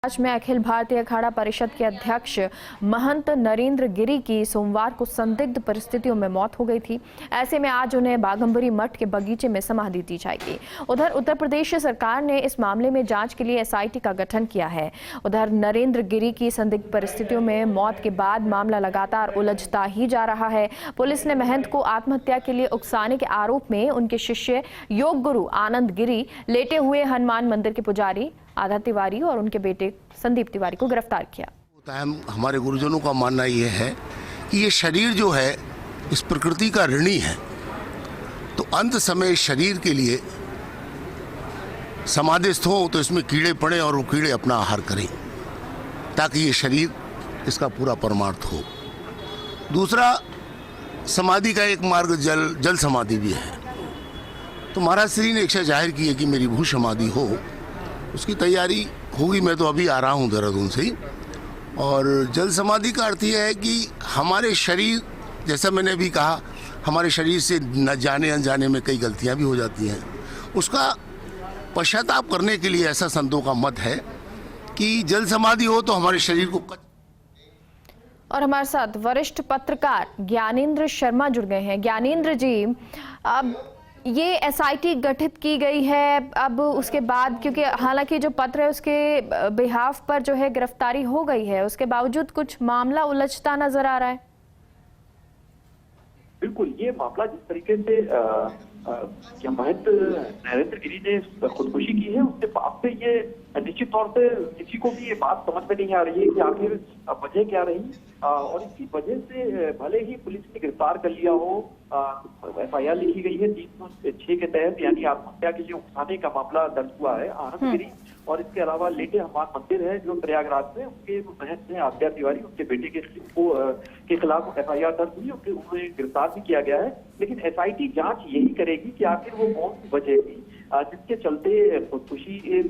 आज में अखिल भारतीय अखाड़ा परिषद के अध्यक्ष महंत नरेंद्र गिरी की सोमवार को संदिग्ध परिस्थितियों में मौत हो गई थी। ऐसे में आज उन्हें बाघंबरी मठ के बगीचे में समाधि दी जाएगी। उधर उत्तर प्रदेश सरकार ने इस मामले में जांच के लिए एसआईटी का गठन किया है। उधर नरेंद्र गिरी की संदिग्ध परिस्थितियों में मौत के बाद मामला लगातार उलझता ही जा रहा है। पुलिस ने महंत को आत्महत्या के लिए उकसाने के आरोप में उनके शिष्य योग गुरु आनंद गिरी, लेटे हुए हनुमान मंदिर के पुजारी आधा तिवारी और उनके बेटे संदीप तिवारी को गिरफ्तार किया। हमारे गुरुजनों का मानना यह है कि ये शरीर जो है इस प्रकृति का ऋणी है, तो अंत समय शरीर के लिए समाधिस्थ हो तो इसमें कीड़े पड़े और वो कीड़े अपना आहार करें ताकि ये शरीर इसका पूरा परमार्थ हो। दूसरा, समाधि का एक मार्ग जल समाधि भी है। तो महाराज श्री ने इच्छा जाहिर की है कि मेरी भू समाधि हो, उसकी तैयारी होगी। मैं तो अभी आ रहा हूँ देहरादून से ही। और जल समाधि का अर्थ यह है कि हमारे शरीर, जैसा मैंने अभी कहा, हमारे शरीर से न जाने अनजाने में कई गलतियाँ भी हो जाती हैं। उसका पश्चाताप करने के लिए ऐसा संतों का मत है कि जल समाधि हो तो हमारे शरीर को और हमारे साथ वरिष्ठ पत्रकार ज्ञानेंद्र शर्मा जुड़ गए हैं। ज्ञानेंद्र जी, अब ये एसआईटी गठित की गई है, अब उसके बाद, क्योंकि हालांकि जो पत्र है उसके बिहाफ पर जो है गिरफ्तारी हो गई है, उसके बावजूद कुछ मामला उलझता नजर आ रहा है। बिल्कुल, ये मामला जिस तरीके से महंत नरेंद्र गिरी ने खुदकुशी की है, उसके बाद से ये निश्चित तौर से किसी को भी ये बात समझ में नहीं आ रही है कि आखिर वजह क्या रही। और इसकी वजह से भले ही पुलिस ने गिरफ्तार कर लिया हो, एफआईआर लिखी गई है 306 के तहत, यानी आत्महत्या के लिए उकसाने का मामला दर्ज हुआ है आनंद गिरी, और इसके अलावा लेटे हनुमान मंदिर है जो प्रयागराज में, उनके महंत हैं आद्या तिवारी, उनके बेटे के खिलाफ एफआईआर दर्ज हुई, उन्हें गिरफ्तार भी किया गया है। लेकिन एसआईटी जांच यही करेगी कि आखिर वो कौन सी वजह थी जिसके चलते खुदकुशी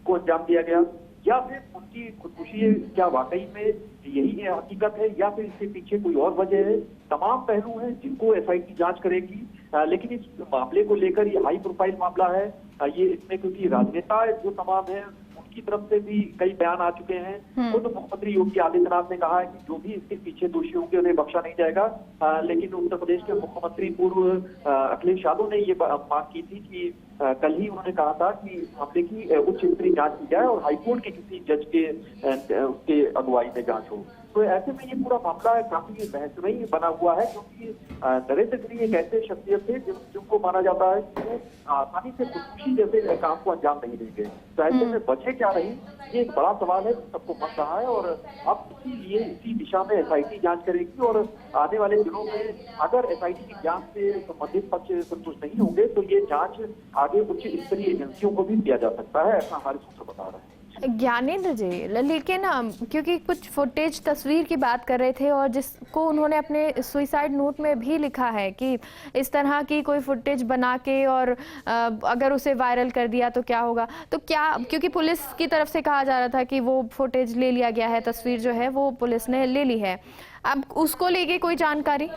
को अंजाम दिया गया, या फिर उनकी खुदकुशी क्या वाकई में यही है, हकीकत है, या फिर इसके पीछे कोई और वजह है। तमाम पहलू हैं जिनको एसआईटी जांच करेगी। लेकिन इस मामले को लेकर ये हाई प्रोफाइल मामला है। ये इसमें क्योंकि राजनेता जो तमाम है उनकी तरफ से भी कई बयान आ चुके हैं। खुद मुख्यमंत्री योगी आदित्यनाथ ने कहा है कि जो भी इसके पीछे दोषी होंगे उन्हें बख्शा नहीं जाएगा। लेकिन उत्तर प्रदेश के मुख्यमंत्री पूर्व अखिलेश यादव ने ये मांग की थी कि कल ही उन्होंने कहा था कि मामले की उच्च स्तरीय जांच की जाए और हाईकोर्ट के किसी जज के उसके अगुवाई में जांच हो। तो ऐसे में ये पूरा मामला काफी बहसमयी बना हुआ है, क्योंकि नरेंद्र गिरी एक ऐसे शख्सियत थे जिनको माना जाता है कि वो आसानी से खुदकुशी जैसे काम को अंजाम नहीं देंगे। तो ऐसे में वजह क्या रही, ये एक बड़ा सवाल है, सबको बन रहा है। और अब इसीलिए इसी दिशा में एसआईटी जांच करेगी, और आने वाले दिनों में अगर एसआईटी की जांच से संबंधित पक्ष संतुष्ट नहीं होंगे तो ये जांच आगे उच्च स्तरीय एजेंसियों को भी दिया जा सकता है, ऐसा हमारे सूत्र बता रहे हैं। ज्ञानेंद्र जी, लेकिन क्योंकि कुछ फुटेज तस्वीर की बात कर रहे थे और जिसको उन्होंने अपने सुसाइड नोट में भी लिखा है कि इस तरह की कोई फुटेज बना के और अगर उसे वायरल कर दिया तो क्या होगा, तो क्या, क्योंकि पुलिस की तरफ से कहा जा रहा था कि वो फुटेज ले लिया गया है, तस्वीर जो है वो पुलिस ने ले ली है, अब उसको लेके कोई जानकारी?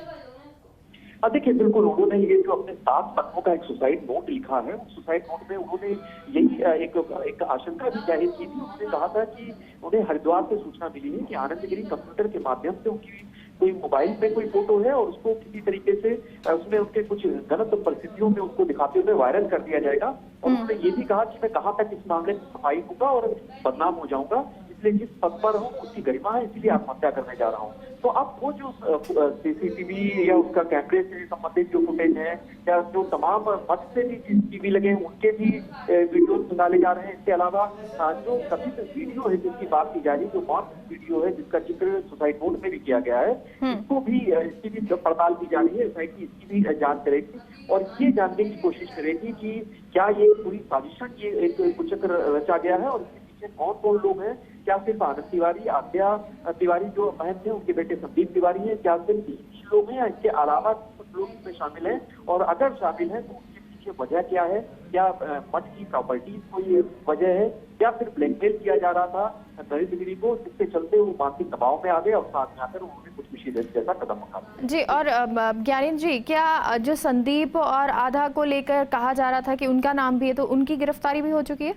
देखिए, बिल्कुल, उन्होंने ये जो अपने 7 पन्नों का एक सुसाइड नोट लिखा है, उस सुसाइड नोट में उन्होंने यही एक आशंका भी जाहिर की थी। उन्होंने कहा था कि उन्हें हरिद्वार से सूचना मिली है कि आनंद गिरी कंप्यूटर के माध्यम से उनकी कोई मोबाइल पे कोई फोटो है और उसको किसी तरीके से उसमें उनके कुछ गलत परिस्थितियों में उसको दिखाते हुए वायरल कर दिया जाएगा। और उन्होंने ये भी कहा कि मैं कहाँ तक इस मामले में सफाई दूंगा और बदनाम हो जाऊंगा, इसलिए जिस पद पर हूँ उसकी गरिमा है, इसलिए आत्महत्या करने जा रहा हूँ। तो अब वो जो सीसीटीवी या उसका कैमरे से संबंधित जो फुटेज है, या जो तमाम मठ से भी सीसीटीवी लगे हैं उनके भी वीडियो निकाले जा रहे हैं। इसके अलावा जो कथित वीडियो है जिसकी बात की जा रही है, जो मॉर्फ वीडियो है जिसका जिक्र सुसाइड नोट में भी किया गया है, इसकी भी पड़ताल की जा रही है। एसआईटी इसकी भी जांच करेगी और ये जानने की कोशिश करेगी कि क्या ये पूरी साजिशन, ये एक कुचक्र रचा गया है और इसके पीछे कौन कौन लोग हैं। क्या सिर्फ आनंद तिवारी, आद्या तिवारी जो महंत है, उनके बेटे संदीप तिवारी हैं, क्या सिर्फ यही लोग हैं या इसके अलावा कुछ लोग इसमें शामिल हैं, और अगर शामिल हैं तो उनके पीछे वजह क्या है? क्या मठ की प्रॉपर्टीज कोई वजह है, या फिर ब्लैकमेल किया जा रहा था नरेंद्र गिरी को, जिसके चलते वो मानसिक दबाव में आ गए और साथ में आकर उन्होंने खुदकुशी जैसा कदम उठाया? जी, और ज्ञानेंद्र जी, क्या जो संदीप और आधा को लेकर कहा जा रहा था कि उनका नाम भी है, तो उनकी गिरफ्तारी भी हो चुकी है?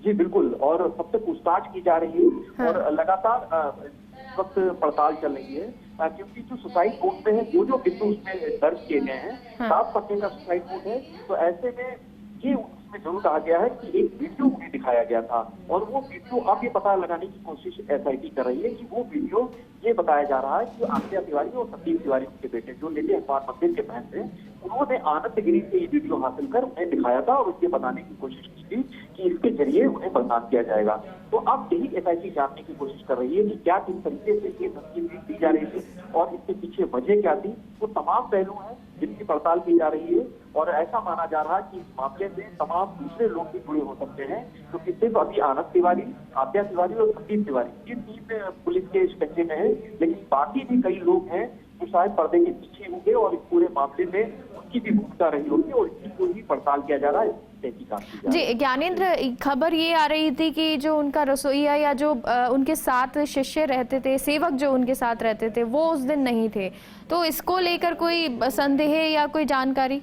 जी बिल्कुल, और सबसे पूछताछ की जा रही है और लगातार इस वक्त पड़ताल चल रही है, क्योंकि जो सुसाइड नोट में है जो बिंदु उसमें दर्ज किए गए हैं, 7 पन्ने का सुसाइड नोट है। तो ऐसे में ये उसमें जरूर कहा गया है कि एक वीडियो उन्हें दिखाया गया था, और वो वीडियो अब ये पता लगाने की कोशिश एसआईटी कर रही है कि वो वीडियो, ये बताया जा रहा है कि आंध्या तिवारी और संदीप तिवारी के बेटे जो लेटे हनुमान मंदिर के महंत थे, उन्होंने आनंद गिरी से ये वीडियो हासिल कर उन्हें दिखाया था और ये बताने की कोशिश की थी कि इसके जरिए उन्हें बदनाम किया जाएगा। तो अब यही एसआईटी जानने की कोशिश कर रही है कि क्या किस तरीके से ये धमकी दी जा रही थी और इसके पीछे वजह क्या थी। वो तमाम पहलू हैं जिनकी पड़ताल की जा रही है, और ऐसा माना जा रहा है कि इस मामले में तमाम दूसरे लोग भी जुड़े हो सकते हैं, क्योंकि सिर्फ अभी आनंद तिवारी, आद्या तिवारी और संदीप तिवारी, ये 3 पुलिस के शिकंजे में है, लेकिन बाकी भी कई लोग हैं जो शायद पर्दे के पीछे होंगे और इस पूरे मामले में उनकी भी भूमिका रही होगी, और इसी को ही पड़ताल किया जा रहा है। जी ज्ञानेंद्र, खबर ये आ रही थी कि जो उनका रसोइया या जो उनके साथ शिष्य रहते थे, सेवक जो उनके साथ रहते थे, वो उस दिन नहीं थे, तो इसको लेकर कोई संदेह या कोई जानकारी?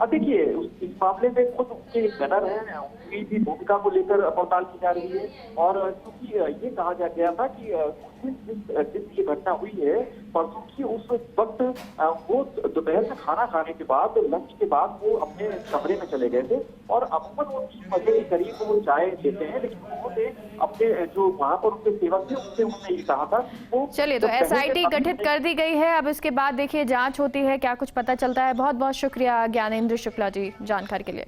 देखिए, इस मामले में खुद उनके गनर हैं, उनकी भी भूमिका को लेकर पड़ताल की जा रही है, और क्योंकि ये कहा जा गया था कि जिस ये घटना हुई है परसों की, उस वक्त वो दोपहर में खाना खाने के बाद, लंच के बाद वो अपने कमरे में चले गए थे, और अमूमन वो 3 बजे के करीब वो चाय लेते हैं, लेकिन उन्होंने अपने जो वहाँ पर उनके सेवक थे उनसे उन्होंने ये कहा था। वो चलिए, तो एसआईटी गठित कर दी गई है, अब इसके बाद देखिए जांच होती है, क्या कुछ पता चलता है। बहुत बहुत शुक्रिया ज्ञानेंद्र शुक्ला जी जानकारी के लिए।